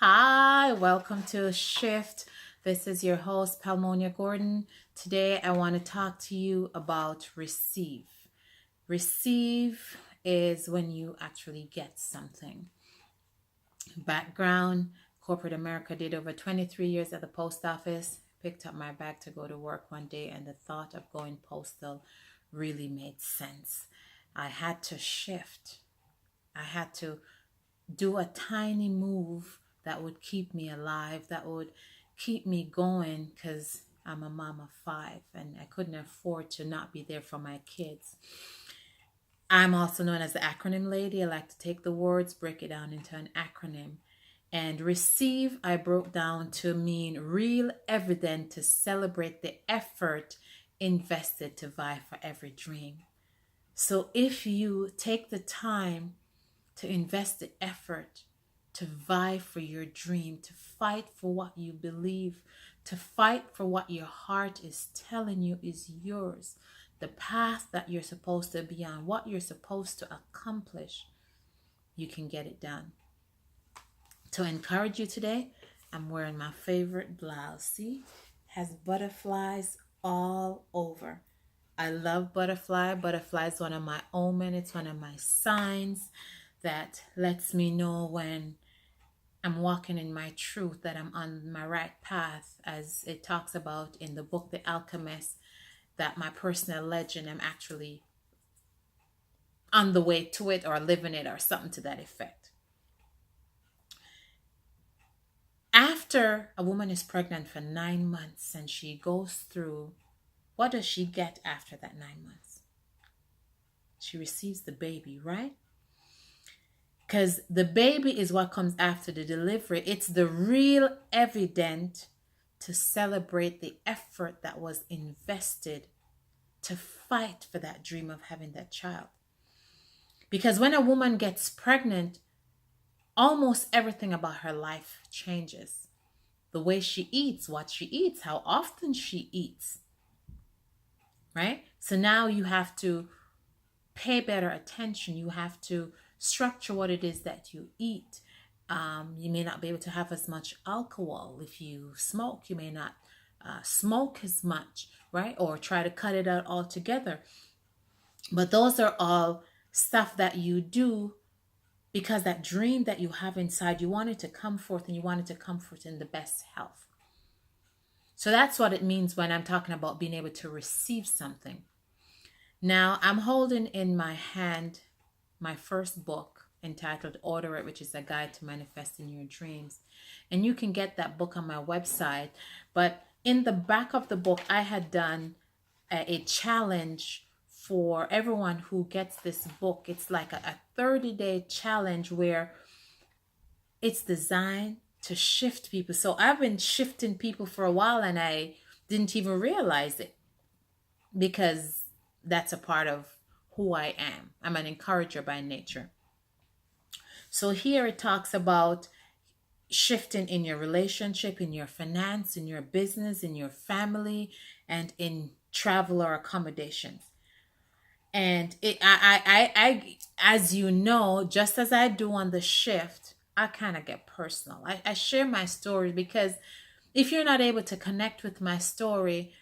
Hi, welcome to Shift. This is your host, Palmonia Gordon. Today, I want to talk to you about receive. Receive is when you actually get something. Background: corporate America, did over 23 years at the post office. Picked up my bag to go to work one day, and the thought of going postal really made sense. I had to shift. I had to do a tiny move that would keep me alive, that would keep me going, because I'm a mom of five and I couldn't afford to not be there for my kids. I'm also known as the acronym lady. I like to take the words, break it down into an acronym. And receive, I broke down to mean real evidence to celebrate the effort invested to vie for every dream. So if you take the time to invest the effort to vie for your dream, to fight for what you believe, to fight for what your heart is telling you is yours, the path that you're supposed to be on, what you're supposed to accomplish, you can get it done. To encourage you today, I'm wearing my favorite blouse. See, has butterflies all over. I love butterfly. Butterfly is one of my omen. It's one of my signs that lets me know when I'm walking in my truth, that I'm on my right path, as it talks about in the book The Alchemist, that my personal legend, I'm actually on the way to it or living it or something to that effect. After a woman is pregnant for 9 months and she goes through, what does she get after that 9 months? She receives the baby, right? Because the baby is what comes after the delivery. It's the real evidence to celebrate the effort that was invested to fight for that dream of having that child. Because when a woman gets pregnant, almost everything about her life changes. The way she eats, what she eats, how often she eats, right? So now you have to pay better attention. You have to structure what it is that you eat. You may not be able to have as much alcohol. If you smoke, you may not smoke as much, right? Or try to cut it out altogether. But those are all stuff that you do because that dream that you have inside, you want it to come forth, and you want it to come forth in the best health. So that's what it means when I'm talking about being able to receive something. Now, I'm holding in my hand my first book entitled Order It, which is a guide to manifesting your dreams. And you can get that book on my website. But in the back of the book, I had done a challenge for everyone who gets this book. It's like a 30-day challenge where it's designed to shift people. So I've been shifting people for a while and I didn't even realize it, because that's a part of who I am. I'm an encourager by nature. So here it talks about shifting in your relationship, in your finance, in your business, in your family, and in travel or accommodations. And as you know, just as I do on the shift, I kind of get personal. I share my story because if you're not able to connect with my story,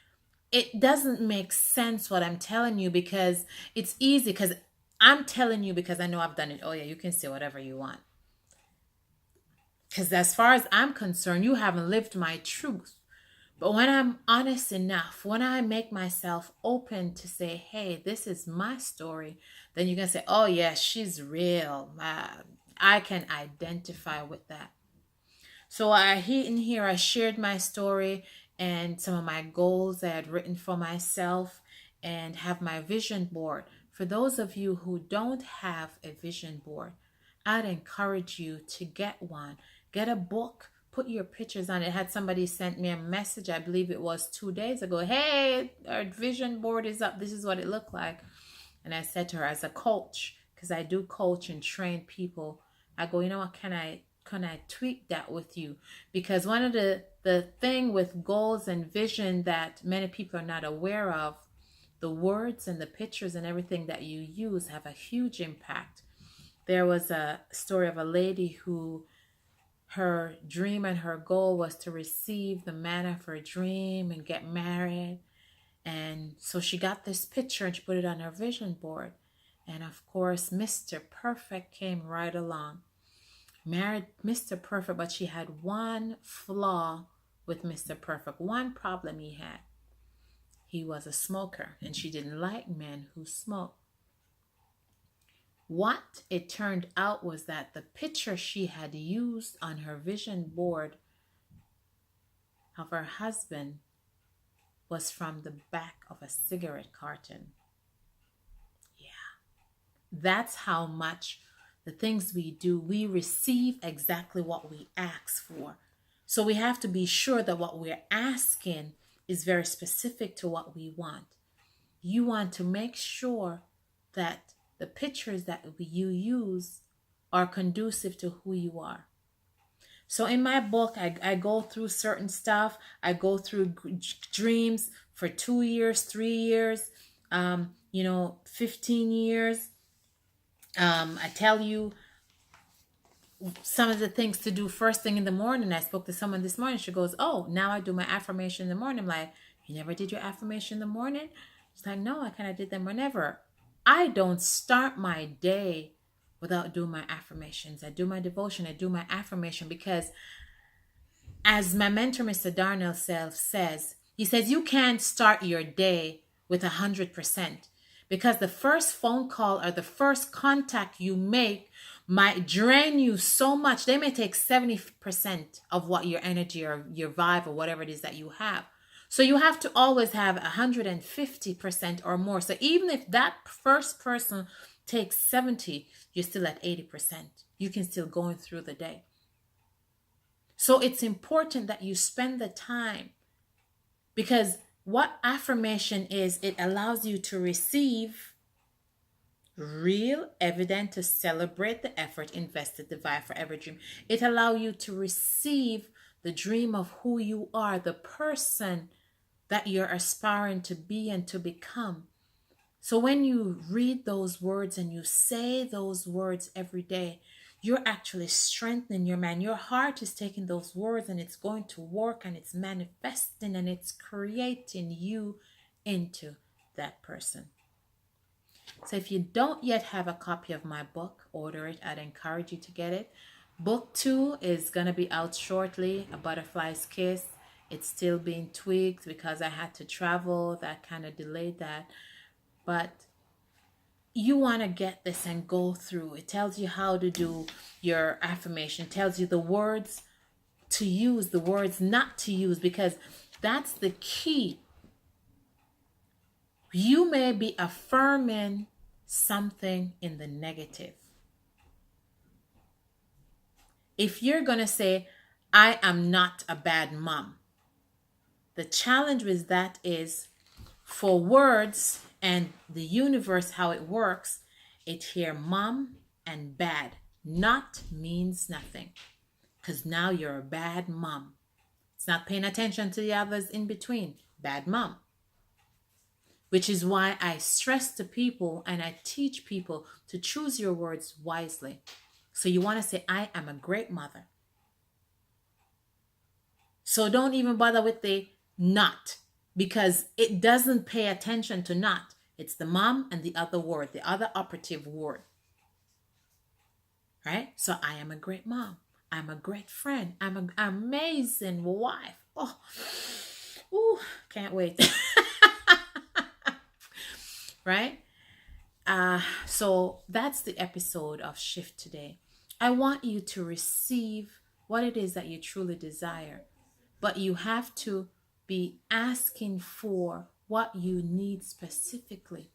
it doesn't make sense what I'm telling you, because it's easy, because I'm telling you because I know I've done it. Oh yeah, you can say whatever you want. Because as far as I'm concerned, you haven't lived my truth. But when I'm honest enough, when I make myself open to say, hey, this is my story, then you can say, oh yeah, she's real. I can identify with that. So in here, I shared my story and some of my goals I had written for myself, and have my vision board. For those of you who don't have a vision board, I'd encourage you to get one. Get a book, put your pictures on it. Had somebody sent me a message, I believe it was 2 days ago. Hey, our vision board is up. This is what it looked like. And I said to her, as a coach, because I do coach and train people, I go, you know what, can I tweak that with you? Because one of the thing with goals and vision that many people are not aware of, the words and the pictures and everything that you use have a huge impact. There was a story of a lady who her dream and her goal was to receive the man of her dream and get married. And so she got this picture and she put it on her vision board. And of course, Mr. Perfect came right along. Married Mr. Perfect, but she had one flaw with Mr. Perfect, one problem he had. He was a smoker and she didn't like men who smoke. What it turned out was that the picture she had used on her vision board of her husband was from the back of a cigarette carton. Yeah, that's how much the things we do, we receive exactly what we ask for. So we have to be sure that what we're asking is very specific to what we want. You want to make sure that the pictures that you use are conducive to who you are. So in my book, I go through certain stuff. I go through dreams for 2 years, 3 years, 15 years. I tell you some of the things to do first thing in the morning. I spoke to someone this morning. She goes, "Oh, now I do my affirmation in the morning." I'm like, "You never did your affirmation in the morning?" She's like, "No, I kind of did them whenever." I don't start my day without doing my affirmations. I do my devotion. I do my affirmation because, as my mentor, Mr. Darnell says, he says, you can't start your day with 100% because the first phone call or the first contact you make might drain you so much. They may take 70% of what your energy or your vibe or whatever it is that you have. So you have to always have 150% or more. So even if that first person takes 70, you're still at 80%. You can still go through the day. So it's important that you spend the time, because what affirmation is, it allows you to receive real evidence to celebrate the effort invested, the vibe for every dream. It allows you to receive the dream of who you are, the person that you're aspiring to be and to become. So when you read those words and you say those words every day, you're actually strengthening your mind. Your heart is taking those words and it's going to work and it's manifesting and it's creating you into that person. So if you don't yet have a copy of my book, order it. I'd encourage you to get it. Book 2 is going to be out shortly, A Butterfly's Kiss. It's still being tweaked because I had to travel. That kind of delayed that. But you want to get this and go through. It tells you how to do your affirmation, it tells you the words to use, the words not to use, because that's the key. You may be affirming something in the negative. If you're going to say, "I am not a bad mom," the challenge with that is, for words and the universe, how it works, it here mom and bad. Not means nothing, because now you're a bad mom. It's not paying attention to the others in between. Bad mom. Which is why I stress to people and I teach people to choose your words wisely. So you want to say, "I am a great mother." So don't even bother with the not, because it doesn't pay attention to not. It's the mom and the other word, the other operative word. Right? So I am a great mom. I'm a great friend. I'm an amazing wife. Oh, ooh, can't wait. Right? So that's the episode of Shift today. I want you to receive what it is that you truly desire, but you have to be asking for what you need specifically.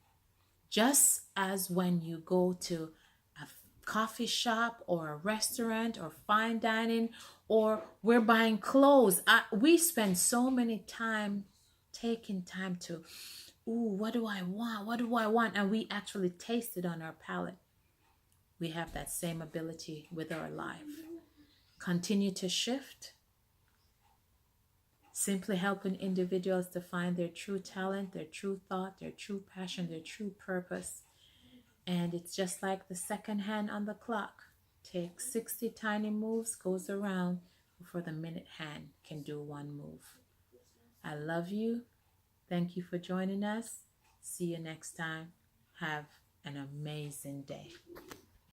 Just as when you go to a coffee shop or a restaurant or fine dining, or we're buying clothes, we spend so many time taking time to, "Ooh, what do I want? What do I want?" And we actually taste it on our palate. We have that same ability with our life. Continue to shift. Simply helping individuals to find their true talent, their true thought, their true passion, their true purpose. And it's just like the second hand on the clock. Take 60 tiny moves, goes around before the minute hand can do one move. I love you. Thank you for joining us. See you next time. Have an amazing day.